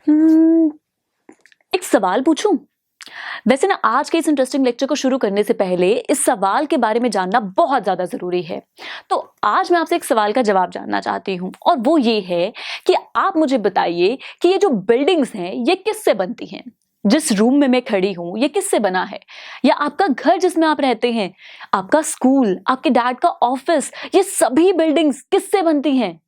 हम्म, एक सवाल पूछूं? वैसे ना आज के इस इंटरेस्टिंग लेक्चर को शुरू करने से पहले इस सवाल के बारे में जानना बहुत ज्यादा जरूरी है। तो आज मैं आपसे एक सवाल का जवाब जानना चाहती हूँ और वो ये है कि आप मुझे बताइए कि ये जो बिल्डिंग्स हैं ये किससे बनती हैं? जिस रूम में मैं खड़ी हूँ ये किससे बना है? या आपका घर जिसमें आप रहते हैं, आपका स्कूल, आपके डैड का ऑफिस, ये सभी बिल्डिंग्स किससे बनती हैं?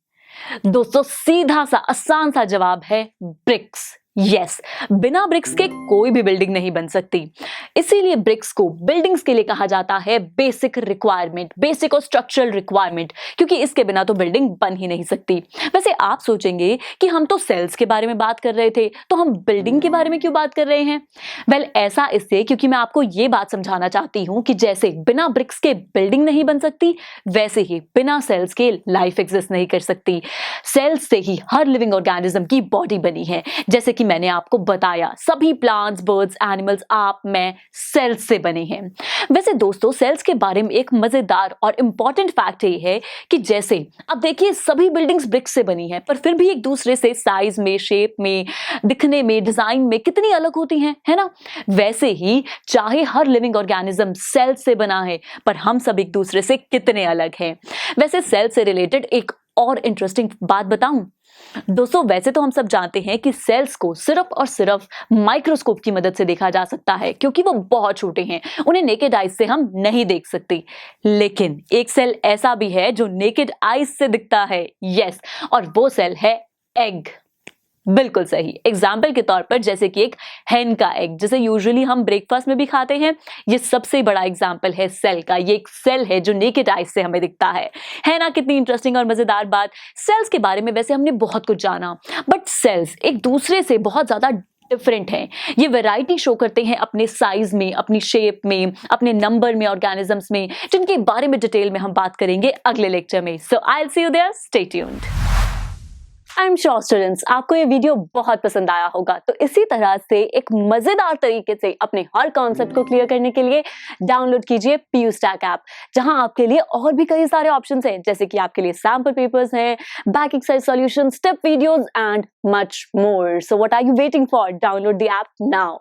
दोस्तों सीधा सा आसान सा जवाब है ब्रिक्स। यस, बिना ब्रिक्स के कोई भी बिल्डिंग नहीं बन सकती। इसीलिए ब्रिक्स को बिल्डिंग्स के लिए कहा जाता है बेसिक रिक्वायरमेंट, बेसिक और स्ट्रक्चरल रिक्वायरमेंट, क्योंकि इसके बिना तो बिल्डिंग बन ही नहीं सकती। वैसे आप सोचेंगे कि हम तो सेल्स के बारे में बात कर रहे थे, तो हम बिल्डिंग के बारे में क्यों बात कर रहे हैं? वेल, ऐसा इससे क्योंकि मैं आपको ये बात समझाना चाहती हूं कि जैसे बिना ब्रिक्स के बिल्डिंग नहीं बन सकती, वैसे ही बिना सेल्स के लाइफ एग्जिस्ट नहीं कर सकती। सेल्स से ही हर लिविंग ऑर्गेनिज्म की बॉडी बनी है। जैसे कि मैंने आपको बताया, सभी प्लांट्स, बर्ड्स, एनिमल्स, आप, मैं सेल्स से बने हैं। वैसे दोस्तों, सेल्स के बारे में एक मजेदार और इंपॉर्टेंट फैक्ट ये है कि जैसे अब देखिए सभी बिल्डिंग्स ब्रिक्स से बनी हैं, पर फिर भी एक दूसरे से साइज में, शेप में, दिखने में, डिजाइन में कितनी अलग होती हैं, है ना? वैसे ही चाहे हर लिविंग ऑर्गेनिज्म सेल्स से बना है, पर हम सब एक दूसरे से कितने अलग हैं। वैसे सेल से रिलेटेड एक और इंटरेस्टिंग बात बताऊं दोस्तों, वैसे तो हम सब जानते हैं कि सेल्स को सिर्फ और सिर्फ माइक्रोस्कोप की मदद से देखा जा सकता है, क्योंकि वो बहुत छोटे हैं, उन्हें नेकेड आइज से हम नहीं देख सकते। लेकिन एक सेल ऐसा भी है जो नेकेड आइज से दिखता है। यस, और वो सेल है एग। बिल्कुल सही। एग्जाम्पल के तौर पर जैसे कि एक हेन का एग, जिसे यूजुअली हम ब्रेकफास्ट में भी खाते हैं, ये सबसे बड़ा एग्जाम्पल है सेल का। ये एक सेल है जो नेकेड आइज से हमें दिखता है ना? कितनी इंटरेस्टिंग और मजेदार बात। सेल्स के बारे में वैसे हमने बहुत कुछ जाना, बट सेल्स एक दूसरे से बहुत ज्यादा डिफरेंट हैं। ये वैरायटी शो करते हैं अपने साइज में, अपनी शेप में, अपने नंबर में, ऑर्गेनिजम्स में, जिनके बारे में डिटेल में हम बात करेंगे अगले लेक्चर में। So I will see you there, stay tuned. I am sure students, आपको ये वीडियो बहुत पसंद आया होगा। तो इसी तरह से एक मजेदार तरीके से अपने हर कॉन्सेप्ट को क्लियर करने के लिए डाउनलोड कीजिए PU Stack ऐप, जहां आपके लिए और भी कई सारे ऑप्शंस हैं, जैसे कि आपके लिए सैंपल पेपर्स हैं, back exercise solutions, step videos and much more. So what are you waiting for? Download the app now.